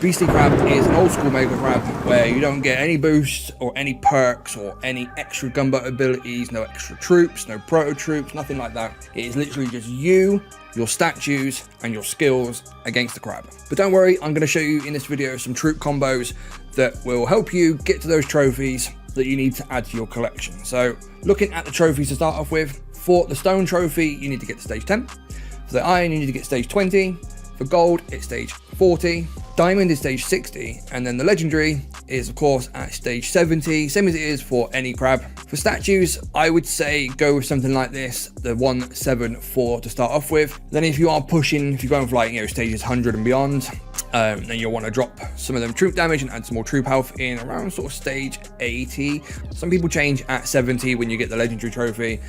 Beastly Crab is an old school Mega Crab where you don't get any boosts or any perks or any extra gunboat abilities, no extra troops, no proto troops, nothing like that. It is literally just you, your statues, and your skills against the crab. But don't worry, I'm going to show you in this video some troop combos that will help you get to those trophies that you need to add to your collection. So looking at the trophies to start off with, for the stone trophy, you need to get to stage 10. For the iron, you need to get stage 20. For gold, it's stage 40. Diamond is stage 60. And then the legendary is, of course, at stage 70, same as it is for any crab. For statues, I would say go with something like this, the 174 to start off with. Then if you are pushing, if you're going for like, stages 100 and beyond, then you'll want to drop some of them troop damage and add some more troop health in around sort of stage 80. Some people change at 70 when you get the legendary trophy,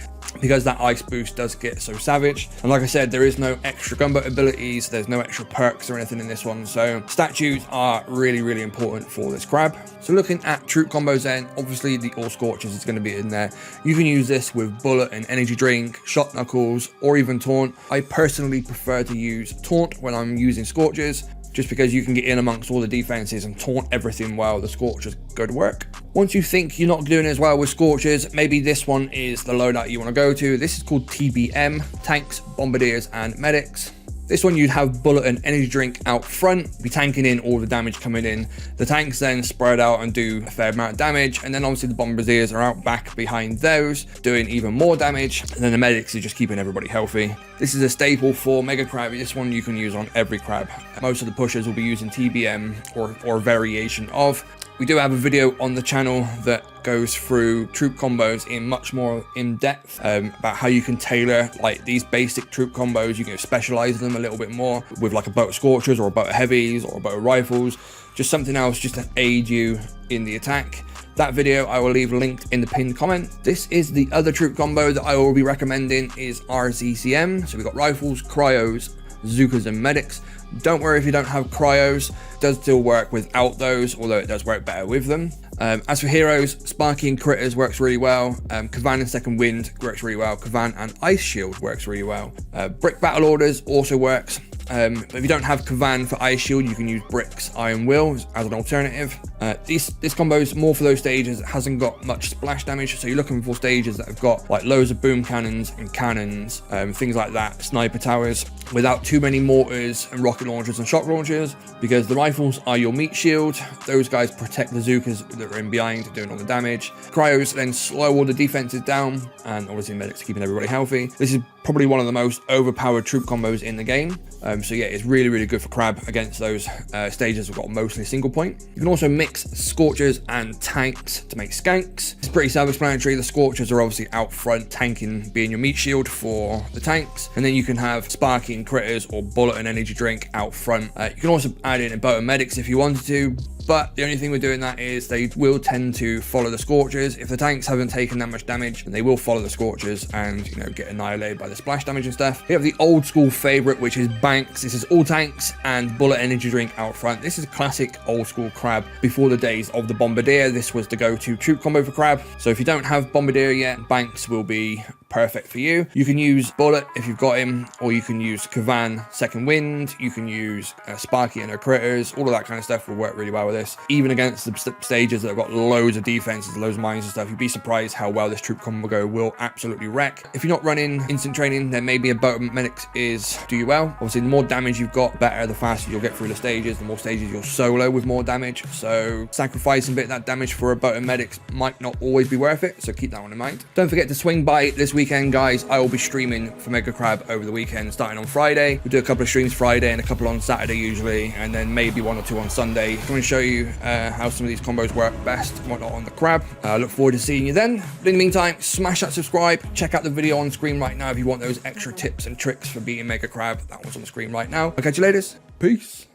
because that ice boost does get so savage. And like I said, there is no extra gunboat abilities, there's no extra perks or anything in this one, so statues are really important for this crab. So looking at troop combos then, obviously the all scorchers is going to be in there. You can use this with bullet and energy drink, shot knuckles, or even taunt. I personally prefer to use taunt when I'm using scorchers, just because you can get in amongst all the defenses and taunt everything while the scorchers go to work. Once you think you're not doing as well with scorchers, maybe this one is the loadout you want to go to. This is called TBM, tanks, bombardiers, and medics. This one you'd have bullet and energy drink out front, be tanking in all the damage coming in. The tanks then spread out and do a fair amount of damage, and then obviously the bombardiers are out back behind those, doing even more damage, and then the medics are just keeping everybody healthy. This is a staple for Mega Crab. This one you can use on every crab. Most of the pushers will be using TBM or a variation of. We do have a video on the channel that goes through troop combos in much more in depth about how you can tailor like these basic troop combos. You can specialize them a little bit more with like a boat of scorchers or a boat of heavies or a boat of rifles, just something else just to aid you in the attack. That video I will leave linked in the pinned comment. This is the other troop combo that I will be recommending is RCCM. So we've got rifles, cryos, Zookas, and medics. Don't worry if you don't have cryos, it does still work without those, although it does work better with them. As for heroes, Sparky and Critters works really well. Kavan and Second Wind works really well. Kavan and Ice Shield works really well. Brick Battle Orders also works. But if you don't have Kavan for Ice Shield, you can use Brick's Iron Will as an alternative. This combo is more for those stages that hasn't got much splash damage, so you're looking for stages that have got like loads of boom cannons and cannons, things like that, sniper towers, without too many mortars and rocket launchers and shock launchers, because the rifles are your meat shield. Those guys protect the Zookas that are in behind doing all the damage. Cryos then slow all the defenses down, and obviously medics keeping everybody healthy. This is probably one of the most overpowered troop combos in the game. So yeah, it's really good for crab against those stages we've got mostly single point. You can also mix scorchers and tanks to make skanks. It's pretty self-explanatory. The scorchers are obviously out front, tanking being your meat shield for the tanks, and then you can have Sparky and Critters or bullet and energy drink out front. You can also add in a boat of medics if you wanted to, but the only thing with doing that is they will tend to follow the scorchers. If the tanks haven't taken that much damage, then they will follow the scorchers and get annihilated by the splash damage and stuff. We have the old school favorite, which is Banks. This is all tanks and bullet energy drink out front. This is a classic old school crab. Before the days of the bombardier, this was the go-to troop combo for crab. So if you don't have bombardier yet, Banks will be perfect for you. You can use bullet if you've got him, or you can use Kavan Second Wind. You can use Sparky and her critters. All of that kind of stuff will work really well with this. Even against the stages that have got loads of defenses, loads of mines and stuff, you'd be surprised how well this troop combo will absolutely wreck. If you're not running instant training, then maybe a boat of medics is do you well. Obviously, the more damage you've got, better. The faster you'll get through the stages, the more stages you'll solo with more damage. So sacrificing a bit of that damage for a boat of medics might not always be worth it. So keep that one in mind. Don't forget to swing by this weekend, guys. I will be streaming for Mega Crab over the weekend, starting on Friday. We do a couple of streams Friday and a couple on Saturday usually, and then maybe one or two on Sunday. I'm going to show you how some of these combos work best and whatnot on the crab. I look forward to seeing you then. But in the meantime, smash that subscribe. Check out the video on screen right now if you want those extra tips and tricks for beating Mega Crab. That one's on the screen right now. I'll catch you later. Peace.